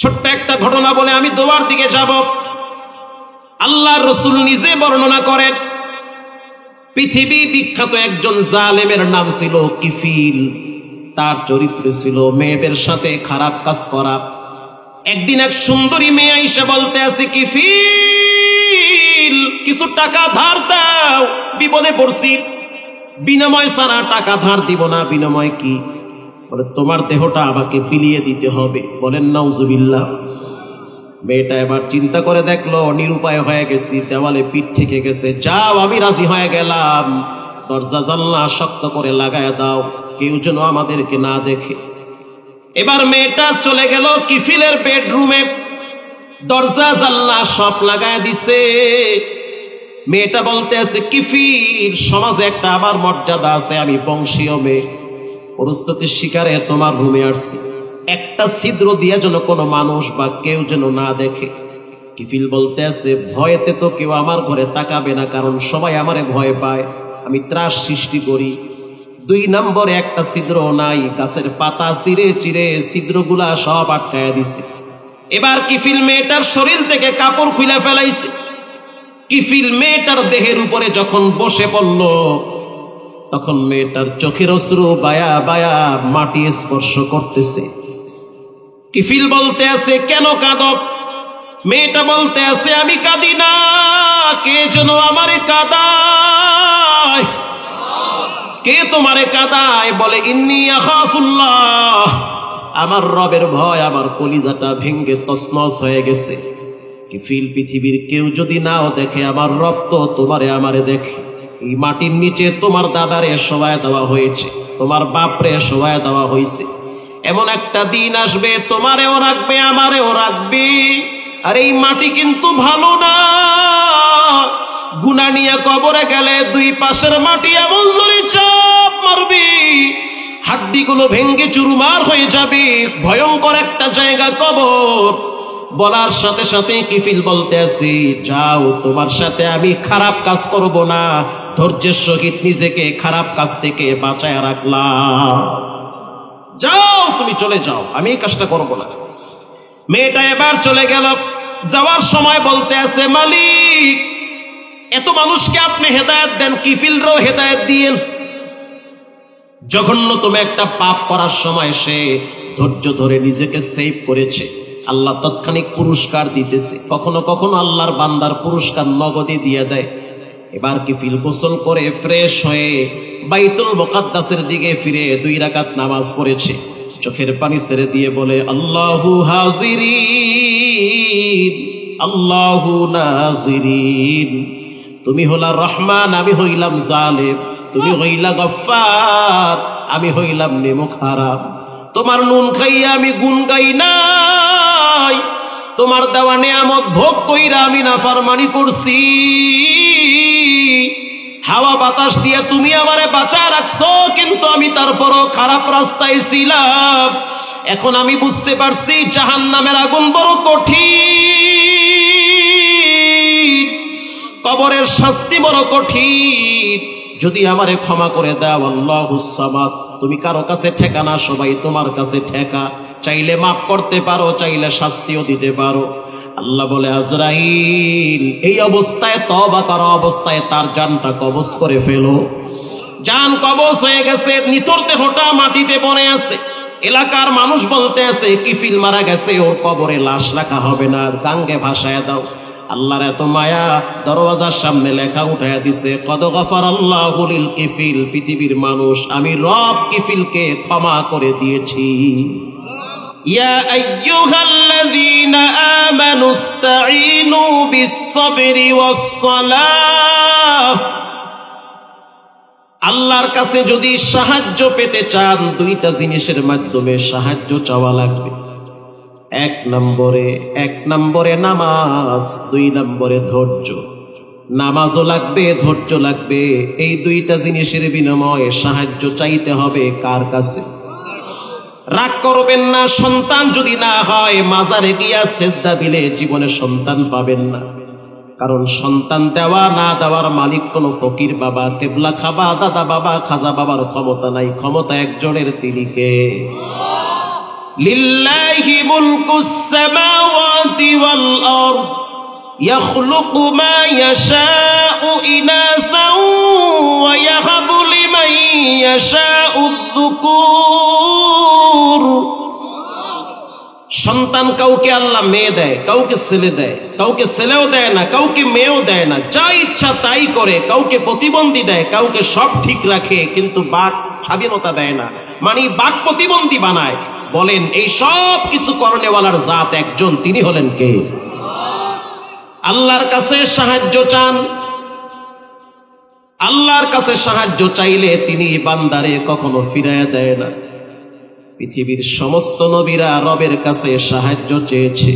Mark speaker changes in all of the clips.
Speaker 1: ছোট্ট একটা ঘটনা বলে আমি দোয়ার দিকে যাব। আল্লাহর রাসূল নিজে বর্ণনা করেন, পৃথিবী বিখ্যাত একজন জালেমের নাম ছিল কিফিল। তার চরিত্র ছিল মেয়েদের সাথে খারাপ কাজ করা। একদিন এক সুন্দরী মেয়ে আইসা বলতে আছে, কিফিল কিছু টাকা ধার দাও, বিপদে পড়ছি, বিনিময় ছাড়া টাকা ধার দিব না। বিনিময় কি? বলে তোমার দেহটা আমাকে বিলিয়ে দিতে হবে। বলেন নাউজুবিল্লাহ। মেয়েটা এবার চিন্তা করে দেখলো নিরুপায় হয়ে গেছি, দেওয়ালে পিঠ ঠেকে গেছে। যাও, আমি রাজি হয়ে গেলাম, দরজা জানলা শক্ত করে লাগায় দাও, কেউ যেন আমাদেরকে না দেখে। এবার মেয়েটা চলে গেল কিফিলের বেডরুমে, দরজা জানলা সব লাগায় দিছে। মেয়েটা বলতে আছে, কিফিল সমাজে একটা আমার মর্যাদা আছে, আমি বংশীয় মেয়ে, পরিস্থিতির শিকারে তোমার রুমে আসছি, একটা ছিদ্র দিয়ে যেন কোনো মানুষ বা কেউ যেন না দেখে। কিফিল বলতে আছে, ভয়েতে তো কেউ আমার ঘরে তাকাবে না, কারণ সবাই আমারে ভয় পায়, আমি ত্রাস সৃষ্টি করি। 2 নম্বরে একটা ছিদ্র নাই, গাছের পাতা চিরে চিরে ছিদ্রগুলা সব আটকায় দিছে। এবার কিফিল মেয়েটার শরীর থেকে কাপড় খুলে ফেলাইছে। কিফিল মেয়েটার দেহের উপরে যখন বসে পড়ল, তখন মেয়েটার চোখের অশ্রু বায়া বায়া মাটি স্পর্শ করতেছে। কিফিল বলতে আছে, কেন কাঁদো? মেয়েটা বলতে আছে, আমি কাঁদি না, কে যেন আমারে কাঁদায়। কে তোমারে কাঁদায়? বলে ইন্নী আখাফুল্লাহ, আমার রবের ভয় আমার কলিজাটা ভেঙ্গে তছনছ হয়ে গেছে। কিফিল পৃথিবীর কেউ যদি নাও দেখে, আমার রব তো তোমারে আমারে দেখে। এই মাটির নিচে তোমার দাদারে শোয়ায় দেওয়া হয়েছে, তোমার বাপরে শোয়ায় দেওয়া হয়েছে। এমন একটা দিন আসবে, তোমারেও রাখবে আমারেও রাখবে। আর এই মাটি কিন্তু ভালো না, গুনাহ নিয়ে কবরে গেলে 2 পাশের মাটি এমন জোরে চাপ মারবে, হাড্ডিগুলো ভেঙ্গে চুরমার হয়ে যাবে, ভয়ঙ্কর একটা জায়গা কবর। বলার সাথে সাথে কিফিল বলতে আছি, যাও, তোমার সাথে আমি খারাপ কাজ করব না, ধৈর্যের সহিত নিজেকে খারাপ কাজ থেকে বাঁচায় রাখলাম। যাও, তুমি চলে যাও, আমি এই কাজটা করব না। মেয়েটা এবার চলে গেল। যাওয়ার সময় বলতে আছে, মালিক এত মানুষকে আপনি হেদায়েত দেন, কিফিলরও হেদায়েত দিয়েন। জঘন্যতম একটা পাপ করার সময় সে ধৈর্য ধরে নিজেকে সেভ করেছে, আল্লাহ তৎক্ষণিক পুরস্কার দিতেছে। কখনো কখনো আল্লাহর বান্দার পুরস্কার নগদে দিয়ে দেয়। এবার কিফিল গোসল করে ফ্রেশ হয়ে বাইতুল মুকাদ্দাসের দিকে ফিরে 2 রাকাত নামাজ পড়েছে। চোখের পানি ছেড়ে দিয়ে বলে, আল্লাহু হাজিরিন আল্লাহু নাজিরিন, তুমি হলা রহমান, আমি হইলাম জালেম, তুমি হইলা গফফার, আমি হইলাম নেমুখ হারাম। তোমার নুন খাইয়া আমি গুণ গাই নাই, তোমার দেওয়া নেয়ামত ভোগ কইরা আমি নাফরমানি করছি। হাওয়া বাতাস দিয়ে তুমি আমারে বাঁচায় রাখছো, কিন্তু আমি তারপরও খারাপ রাস্তায় ছিলাম। এখন আমি বুঝতে পারছি জাহান্নামের আগুন বড় কঠিন, কবরের শাস্তি বড় কঠিন। যদি আমারে ক্ষমা করে দাও, আল্লাহুস সামাদ, তুমি কারো কাছে ঠেকা না, সবাই তোমার কাছে ঠেকা। চাইলে মাফ করতে পারো, চাইলে শাস্তিও দিতে পারো। আল্লাহ বলে, আজরাইল এই অবস্থায়, তওবা করা অবস্থায় তার জানটা কবজ করে ফেলো। জান কবজ হয়ে গেছে, নিথর দেহটা মাটিতে পড়ে আছে। এলাকার মানুষ বলতে আছে, কিফিল মারা গেছে, ওর কবরে লাশ রাখা হবে না, গাঙ্গে ভাসায় দাও। আল্লাহর এত মায়া, দরওয়াজার সামনে লেখা উঠায়া দিছে, কদ গফারাল্লাহু লিল কিফিল, পৃথিবীর মানুষ আমি রব কিফিলকে ক্ষমা করে দিয়েছি। ইয়া আইয়ুহাল্লাযীনা আমানুস্তাঈনু বিস-সাবরি ওয়াস-সালাহ, আল্লাহর কাছে যদি সাহায্য পেতে চান, 2টা জিনিসের মাধ্যমে সাহায্য চাওয়া লাগবে। 1 নম্বরে নামাজ, 2 নম্বরে ধৈর্য। নামাজও লাগবে, ধৈর্য লাগবে। এই 2টা জিনিসের বিনিময়ে সাহায্য চাইতে হবে কার কাছে? রাগ করবেন না, সন্তান যদি না হয় মাজারে গিয়া সেজদা দিলে জীবনে সন্তান পাবেন না। কারণ সন্তান দেওয়া না দেওয়ার মালিক কোন ফকির বাবা, কেবলা খাবা দাদা বাবা খাজা বাবার ক্ষমতা নাই, ক্ষমতা একজনের, তিনি কে? লিল্লাহি মুলকুস সামাওয়াতি ওয়াল আরদ ইয়াখলুকু মা ইয়াশাউ ইনাসান ওয়া ইয়াহাবু লিমান ইয়াশাউ যুকুর। সন্তান কাউকে আল্লাহ মেয়ে দেয়, কাউকে ছেলে দেয়, কাউকে ছেলেও দেয় না, কাউকে মেয়েও দেয় না, যা ইচ্ছা তাই করে। কাউকে প্রতিবন্ধী দেয়, কাউকে সব ঠিক রাখে, কিন্তু বাক স্বাধীনতা দেয় না, মানে বাক প্রতিবন্ধী বানায়। বলেন এই সব কিছু করণেওয়ালার জাত একজন, তিনি হলেন কে? আল্লাহর কাছে সাহায্য চান। আল্লাহর কাছে সাহায্য চাইলে তিনি বান্দারে কখনো ফিরাইয়া দেয় না। পৃথিবীর সমস্ত নবীরা রবের কাছে সাহায্য চেয়েছে।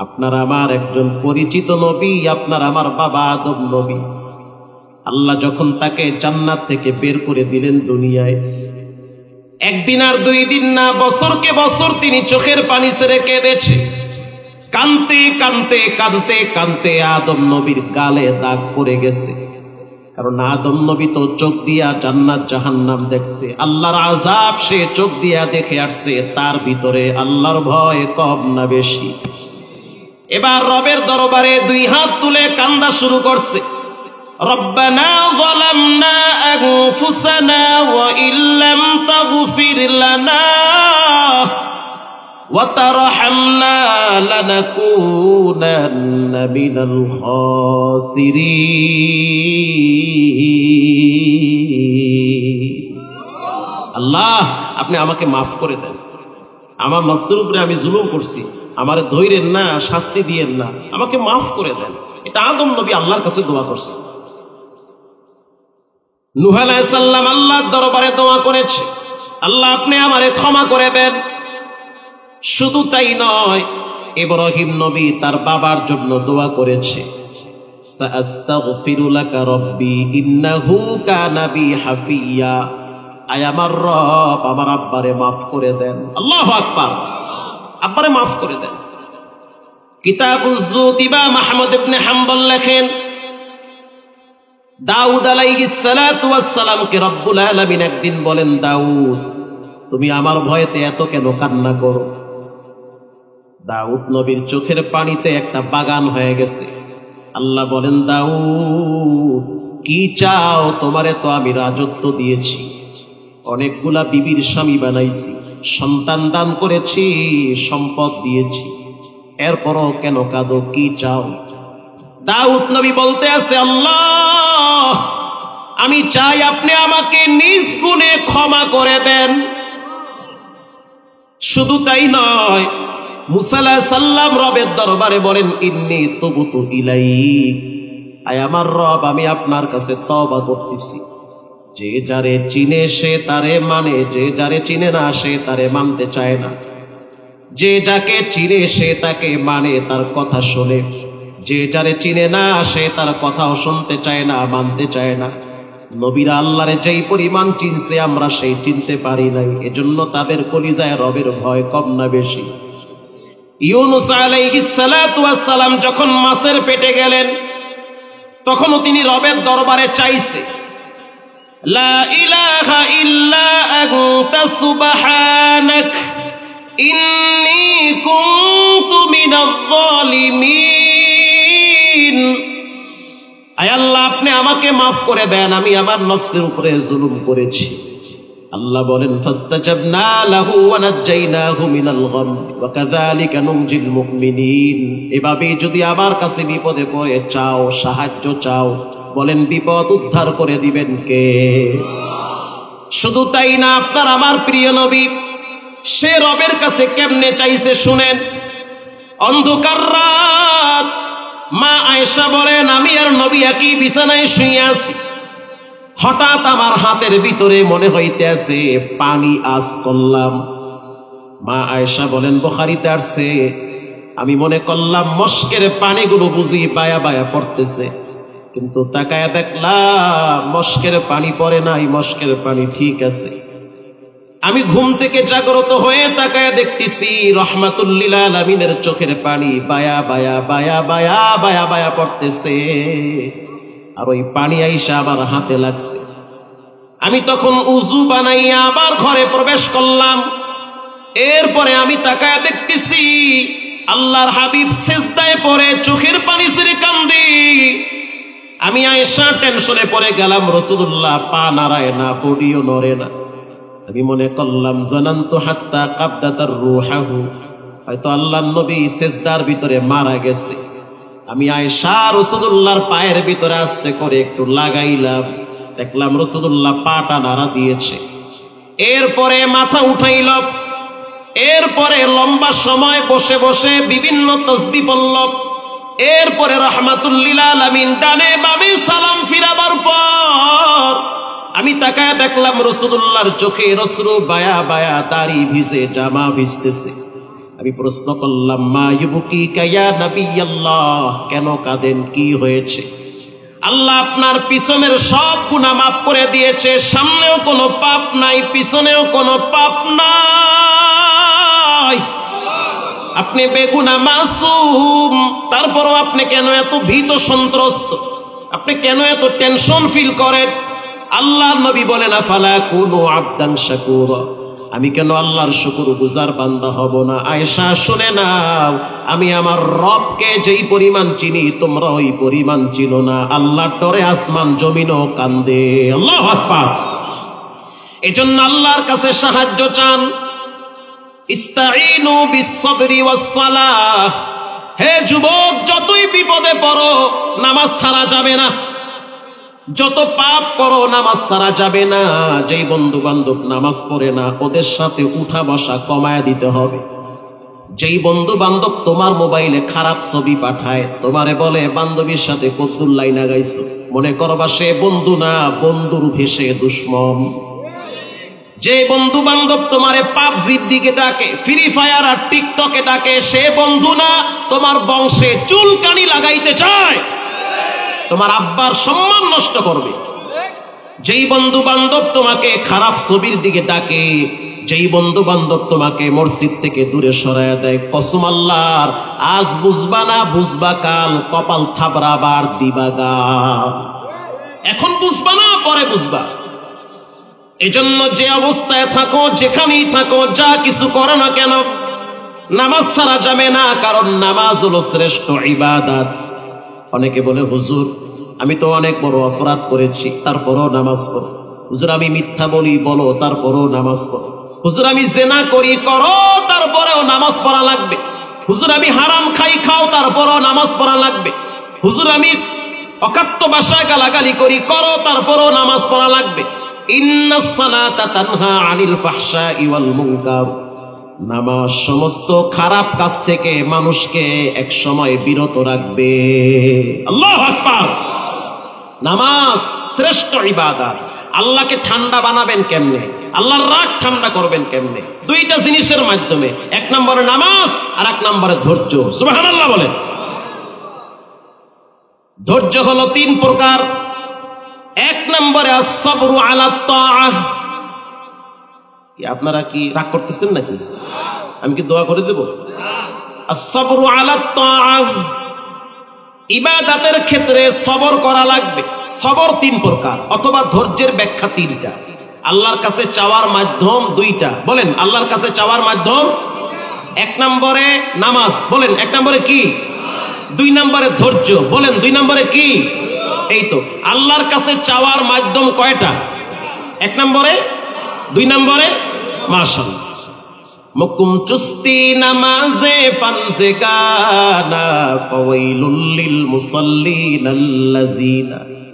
Speaker 1: আপনার আমার একজন পরিচিত নবী, আপনার আমার বাবা আদম নবী। আল্লাহ যখন তাকে জান্নাত থেকে বের করে দিলেন দুনিয়ায়, একদিন আর 2 দিন না, বছরকে বছর তিনি চোখের পানি ছেড়ে কেঁদেছে। কানতে কানতে কানতে কানতে আদম নবীর গালে দাগ পড়ে গেছে। কারণ আদম নবী তো চোখ দিয়া জান্নাত জাহান্নাম দেখছে, আল্লাহর আযাব সে চোখ দিয়া দেখে আসছে। তার ভিতরে আল্লাহর ভয় কম না বেশি? এবার রবের দরবারে 2 হাত তুলে কান্দা শুরু করছে। রব্বানা যালামনা আনফুসানা ওয়া ইল্লাম তাগফির লানা ওয়া তারহামনা লানাকুনান্না মিনাল খাসিরিন। আল্লাহ, আপনি আমাকে মাফ করে দেন। আমার নফসের উপরে আমি জুলুম করছি, আমারে ধৈরেন না, শাস্তি দিয়েন না, আমাকে মাফ করে দেন। এটা আদম নবী আল্লাহর কাছে দোয়া করছে। নূহ আলাইহিস সালাম আল্লাহর দরবারে দোয়া করেছে, আল্লাহ আপনি আমারে ক্ষমা করে দেন। শুধু তাই নয়, ইব্রাহিম নবী তার বাবার জন্য দোয়া করেছে, সাআস্তাগফিরু লাকা রাব্বি ইন্নাহু কানা বি হাফিয়া। আয় আমার রব, আমার আব্বারে মাফ করে দেন। আল্লাহু আকবার, আব্বারে মাফ করে দেন। কিতাবুজ যুহদ ইমাম আহমদ ইবনে হাম্বল লেখেন, দাউদ আলাইহিস সালাতু ওয়াস সালামকে রব্বুল আলামিন একদিন বলেন, দাউদ তুমি আমার ভয়েতে এত কেন কান্না করো? দাউদ নবীর চোখের পানিতে একটা বাগান হয়ে গেছে। আল্লাহ বলেন, দাউদ কি চাও? তোমারে তো আমি রাজত্ব দিয়েছি, অনেকগুলা বিবির স্বামী বানাইছি, সন্তান দান করেছি, সম্পদ দিয়েছি, এরপরও কেন কাঁদো? কি চাও? দাউদ নবী বলতে আছে, আল্লাহ আমি চাই আপনি আমাকে নিজ গুণে ক্ষমা করে দেন। শুধু তাই নয়, মুসা আলাইহিস সালাম রবের দরবারে বলেন, ইন্নী তুবতু ইলাইক, আয় আমার রব আমি আপনার কাছে তওবা করতেছি। যে যারে চিনে সে তারে মানে, যে যারে চিনে না সে তারে মানতে চায় না। যে যাকে চিনে সে তাকে মানে, তার কথা শোনে। যে যারে চিনে না সে তার কথাও শুনতে চায় না, মানতে চায় না। নবীরা আল্লাহরে যেই পরিমাণ চিনছে আমরা সেই চিনতে পারি নাই, এজন্য তাদের কলিজায় রবের ভয় কম না বেশি? ইউনূস আলাইহিস সালাতু ওয়াস সালাম যখন মাছের পেটে গেলেন, তখনও তিনি রবের দরবারে চাইছে, লা ইলাহা ইল্লা আনতা সুবহানাক ইন্নী কুনতু মিনাজ যালিমিন। আয় আল্লাহ আপনি আমাকে মাফ করে দেন, আমি আমার নফসের উপরে জুলুম করেছি। আল্লাহ বলেন, ফাস্তাজাবনা লাহু ওয়া নাজ্জাইনাহু মিনাল গাম ওয়া কাযালিকা নুনজিল মুমিনিন। এভাবে যদি আমার কাছে বিপদে পড়ে চাও, সাহায্য চাও, বলেন বিপদ উদ্ধার করে দিবেন কে? শুধু তাই না, আপনার আমার প্রিয় নবী সে রবের কাছে কেমনে চাইছে শুনেন। অন্ধকার রাত, মা আয়েশা বলেন, আমি আর নবী একই বিছানায় শুয়ে আছি, হঠাৎ আমার হাতের ভিতরে মনে হইতে আছে পানি আজ করলাম। মা আয়েশা বলেন, বুখারীতে আসছে, আমি মনে করলাম মস্কের পানিগুলো বুঝি বায়া বায়া পড়তেছে, কিন্তু তাকায়া দেখলাম মস্কের পানি পড়ে নাই, মস্কের পানি ঠিক আছে। আমি ঘুম থেকে জাগ্রত হয়ে তাকায়া দেখতেছি রাহমাতুল লিল আলামিনের চোখের পানি বায়া বায়া বায়া বায়া বায়া বায়া পড়তেছে, আর ওই পানি আইসা আমার হাতে লাগছে। আমি তখন উযু বানাইয়া আবার ঘরে প্রবেশ করলাম। এরপরে আমি তাকায় দেখতেছি আল্লাহর হাবিব সিজদায় পড়ে চোখের পানি ছেড়ে কান্দে। আমি আয়েশা টেনশনে পড়ে গেলাম, রাসূলুল্লাহ পা নাড়ায় না, বডিও নড়ে না। আমি মনে করলাম জানান্তু হাত্তা কাবদাতার রূহাহু, হয়তো আল্লাহর নবী সিজদার ভিতরে মারা গেছে। আমি আয়েশা রাসূলুল্লাহর পায়ের ভিতরে আস্তে করে একটু লাগাইলাম, দেখলাম রাসূলুল্লাহ পাটা নাড়া দিয়েছে। এরপরে মাথা উঠাইলাম, এরপরে লম্বা সময় বসে বসে বিভিন্ন তাসবিহ পড়ল। এরপরে রাহমাতুল লিল আলামিন ডানে বামে সালাম ফিরাবার পর আমি তাকায় দেখলাম রাসূলুল্লাহর চোখে অশ্রু বায়া বায়া, দাড়ি ভিজে, জামা ভিজতেছে। আমি প্রশ্ন করলাম, মা ইউবকিকা ইয়া নবিয়াল্লাহ, কেন কাঁদেন, কি হয়েছে? আল্লাহ আপনার পিছনের সব গুনাহ মাফ করে দিয়েছে, সামনেও কোনো পাপ নাই, পিছনেও কোনো পাপ নাই, আপনি বেগুনাহ মাসুম। তারপরও আপনি কেন এত ভীত সন্ত্রস্ত, আপনি কেন এত টেনশন ফিল করেন? আল্লাহর নবী বলেন, আফালা কুনু আবদান শাকুরা, আমি কেন আল্লাহর শুকরগুজার বান্দা হব না? আয়েশা শুনে নাও, আমি আমার রবকে যেই পরিমাণ চিনি তোমরা ওই পরিমাণ চিনো না। আল্লাহর ডরে আসমান জমিনও কান্দে। আল্লাহু আকবার। এজন্য আল্লাহর কাছে সাহায্য চান। ইস্তাঈনু বিস-সাবরি ওয়াস-সালাহ। হে যুবক, যতই বিপদে পড়ো নামাজ ছাড়া যাবে না, যত পাপ করো নামাজ ছাড়া যাবে না। যেই বন্ধু বান্ধব নামাজ পড়ে না ওদের সাথে উঠা বসা কমায় দিতে হবে। যেই বন্ধু বান্ধব তোমার মোবাইলে খারাপ ছবি পাঠায়, তোমারে বলে বান্ধবীর সাথে কদ্দুর লাইনা গাইছো, মনে করবা সে বন্ধু না, বন্ধুর ভেসে দুশ্মন। যে বন্ধু বান্ধব তোমারে পাবজির দিকে ডাকে, ফ্রি ফায়ার আর টিকটকে ডাকে, সে বন্ধু না, তোমার বংশে চুলকানি লাগাইতে চায়, তোমার আব্বার সম্মান নষ্ট করবে। যেই বন্ধু বান্ধব তোমাকে খারাপ ছবির দিকে ডাকে, যেই বন্ধু বান্ধব তোমাকে মসজিদ থেকে দূরে সরায় দেয়, কসম আল্লাহর, আজ বুঝবা না, বুঝবা কাল, কপাল থাবড়াবার দিবা গাল। এখন বুঝবা না, পরে বুঝবা। এজন্য যে অবস্থায় থাকো, যেখানেই থাকো, যা কিছু করো না কেন, নামাজ ছাড়া যাবে না, কারণ নামাজ হলো শ্রেষ্ঠ ইবাদত। অনেকে বলে, হুজুর আমি তো অনেক বড় অপরাধ করেছি, তারপরও নামাজ পড়ো। হুজুর আমি মিথ্যা বলি, বলো, তারপরও নামাজ পড়ো। হুজুর আমি জেনা করি, করো, তারপরেও নামাজ পড়া লাগবে। হুজুর আমি হারাম খাই, খাও, তারপরও নামাজ পড়া লাগবে। হুজুর আমি অকাত্য ভাষায় গালাগালি করি, করো, তারপরও নামাজ পড়া লাগবে। ইন্নাস সালাতা তানহা আনিল ফাহশাই ওয়াল মুনকার। নামাজ সমস্ত খারাপ কাজ থেকে মানুষকে এক সময় বিরত রাখবে। আল্লাহু আকবার। নামাজ শ্রেষ্ঠ ইবাদত। আল্লাহকে ঠান্ডা বানাবেন কেমনে, আল্লাহর রাগ ঠান্ডা করবেন কেমনে? দুইটা জিনিসের মাধ্যমে, এক নম্বরে নামাজ আর এক নম্বরে ধৈর্য। সুবহানাল্লাহ বলেন। ধৈর্য হলো তিন প্রকার। এক নম্বরে আস-সাবরু আলা তাআহ। কি আপনারা কি রাগ করতেছেন নাকি? আমি কি দোয়া করে দেব? আস-সাবরু আলা তাআহ। ইবাদতের ক্ষেত্রে সবর করা লাগবে। সবর তিন প্রকার, অথবা ধৈর্যের ব্যাখ্যা তিনটা। আল্লাহর কাছে চাওয়ার মাধ্যম দুইটা। বলেন, আল্লাহর কাছে চাওয়ার মাধ্যম এক নম্বরে নামাজ। বলেন, এক নম্বরে কি? দুই নম্বরে ধৈর্য। বলেন, দুই নম্বরে কি? এই তো আল্লাহর কাছে চাওয়ার মাধ্যম কয়টা? এক নম্বরে, দুই নম্বরে। মাশাআল্লাহ। মুকুম চুস্তি নামাজে পানজে গানা, ফাওয়াইলুল লিল মুসাল্লিন আল্লাযিনা